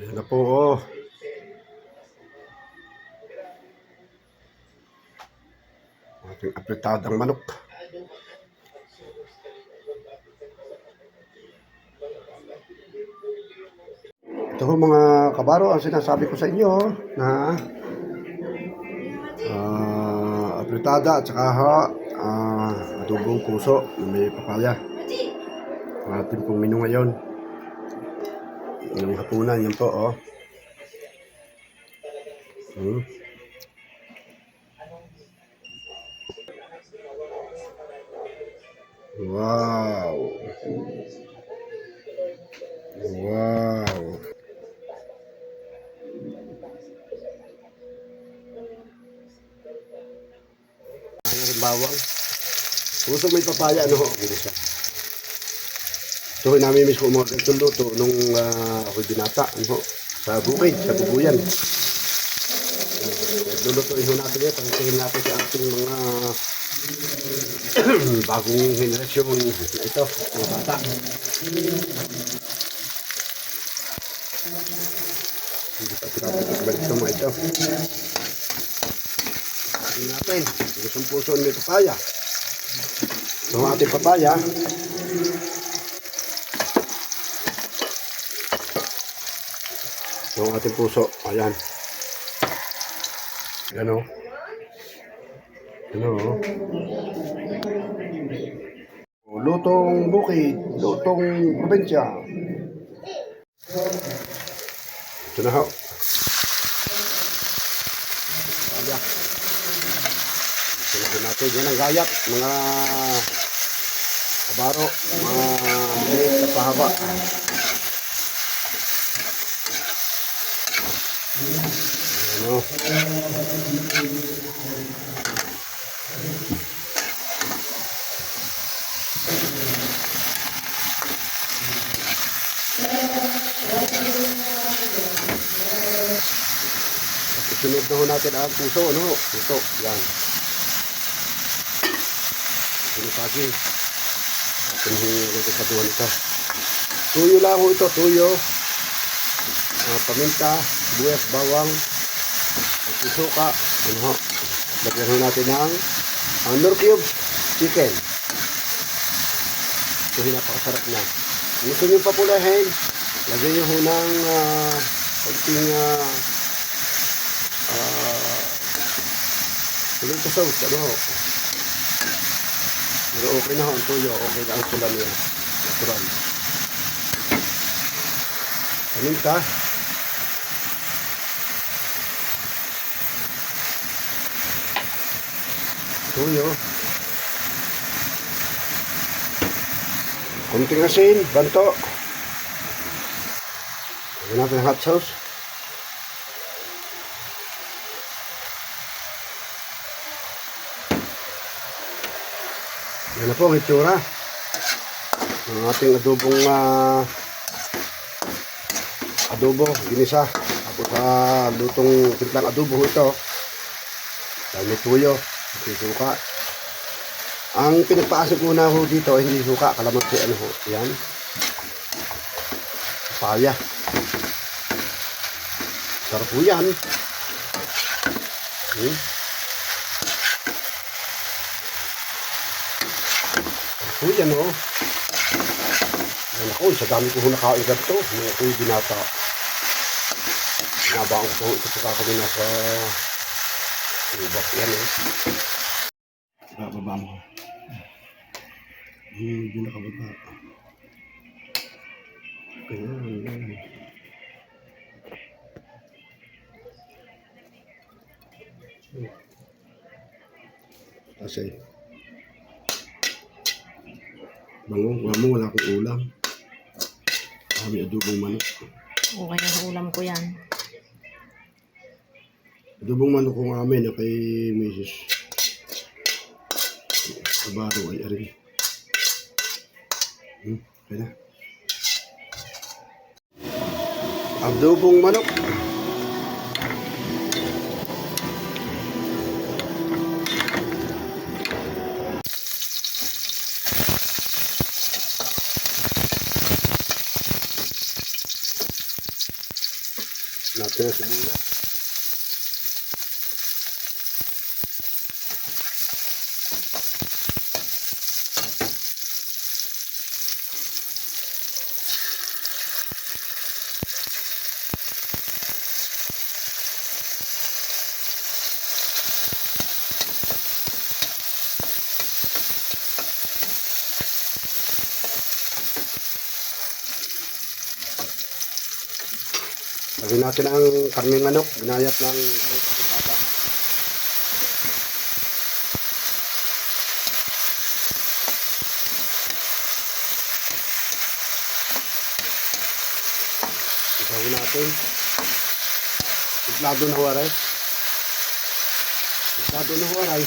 Ayan na po, oh. Ating apretadang manok. Ito ho mga kabaro, ang sinasabi ko sa inyo na apretada at saka adobong puso na may papaya. Ang ating pong menu ngayon. Yung hapunan, yan po, oh. Wow! Wow! Ang bawang. Puso may papaya, ano ho? Ganun siya. Ito namin ko umorder itong luto nung ako'y binata, ano ho? Sa bukid, sa bubuyan. Lulutuin ho natin yan. Pagkakihin natin sa ating mga bagong henerasyon na ito, mga bata. Hindi pa pinapagpagbalik sa mga ito. Pagkakihin natin, gustong puso may papaya. Ito ang ating papaya. Ito ang ating puso. Ayan. Yan o. Ano o. Lutong bukid. Lutong probinsya. Ito na ho. Ayan. Ito na natin. Yan ang gayak. Mga kabaro. Mga maliit na pahaba. Ano? Sunod na ho natin ang puso, ano? Puso, yan. Sinipagi. Atin hingin sa duwan ito. Tuyo lang ho ito, tuyo. Paminta, sibuyas, bawang, suka, ano ho. Lagyan ho natin ng nor cubes chicken. Ito napakasarap na. Gusto nyo papulahin, lagyan nyo ho ng konting tomato sauce, ano ho. Pero okay na ho ang tuyo, okay na ang pula niya. Natural. Paminta. Tuyo. Kunting asin, banto. Lagyan natin ang hot sauce. Yan na po ang itsura. Ang ating adobong adobo, ginisa. Tapos lutong timplang adobo ito. Dahil may tuyo, may suka. Ang pinagpaasok muna ho dito, hindi suka, kalamansi, ano ho. Yan. Papaya. Sarap po yan. Sarap po yan ho. Yan ako, sa dami ko ho nakain ka dito. Nung ako'y binata. Nabaang ko ito sa kami nasa lubak yan eh. Bababa mo. Hindi nakababa. Ganyan. Kasi wala akong ulam. Kami adobong manok. Okay na sa ulam ko yan. Adobong manok kong amin na kay Mrs. Kabaro ay arin. Okay na. Adobong manok. Natin ang sibuyas. Lagyan natin ang karning manok, binayat ng patada. Isawin natin. Templado na huwaray. Templado na huwaray.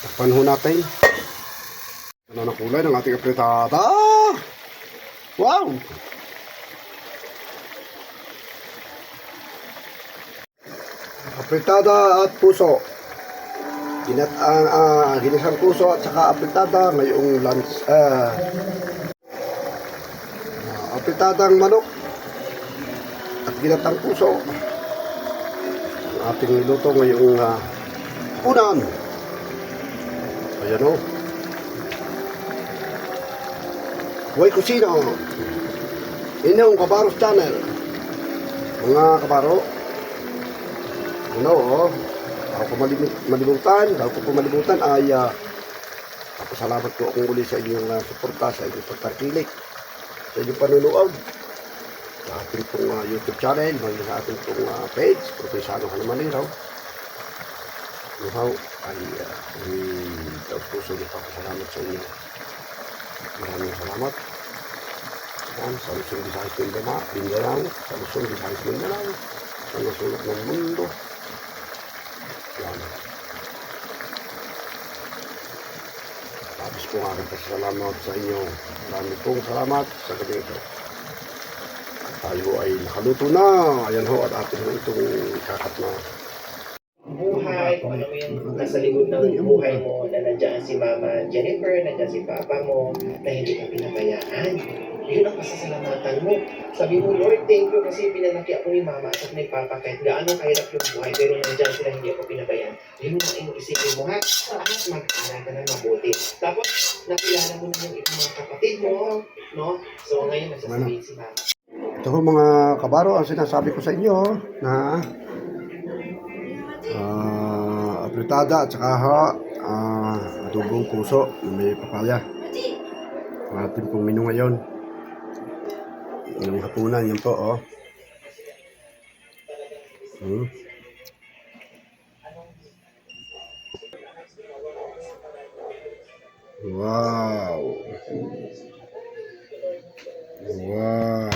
Takpan ho natin. Ano na kulay ng ating apritada? Wow! Apritada at puso. Ginisang puso at saka apritada ngayong lunch. Apritadang manok at ginatang puso. Ang ating niluto ngayong unan. Ayan o. Buhay Kusina. Inyong Kabaros Channel. Mga kabaro. Ano o. Ako po malimutan ay salamat po akong uli sa inyong suporta, sa inyong pagtakilik, sa inyong panunood. Sa ating pong YouTube channel, sa ating pong page, Profesano Hanamaniraw. Luhaw ay puso na salamat sa inyo. Maraming salamat. Yan, sa Luzon, Visayas, Mindanao, sa Luzon, Visayas, Mindanao, sa nasulok ng mundo. Yan. Tapos po ang aking pasalamat sa inyo. Maraming pong salamat sa gabi ito. Tayo ay nakaluto na. Ayan ho, at atin ho itong kakat na. Buhay, kung ano mo yung nasa likod ng buhay mo, na nandiyan si Mama Jennifer, nandiyan si Papa mo, na hindi ka pinabayaan. Yun ang pasasalamatan mo. Sabi mo, Lord, thank you kasi pinalaki ako ni Mama at ni Papa kahit gaano kahirap yung buhay, pero nandiyan sila, hindi ako pinabayaan. Yun ang iyong isipin mo, ha? Tapos mag-aral ka na mabuti. Tapos, nakilala mo na yung ibang mga kapatid mo, no? So, ngayon, nagsasabihin si Mama. Ito ho mga kabaro, ang sinasabi ko sa inyo na apritada at saka adobong puso na may papaya. Ang ating pong menu ngayon. Yung hapunan, yun po, oh. Wow! Wow!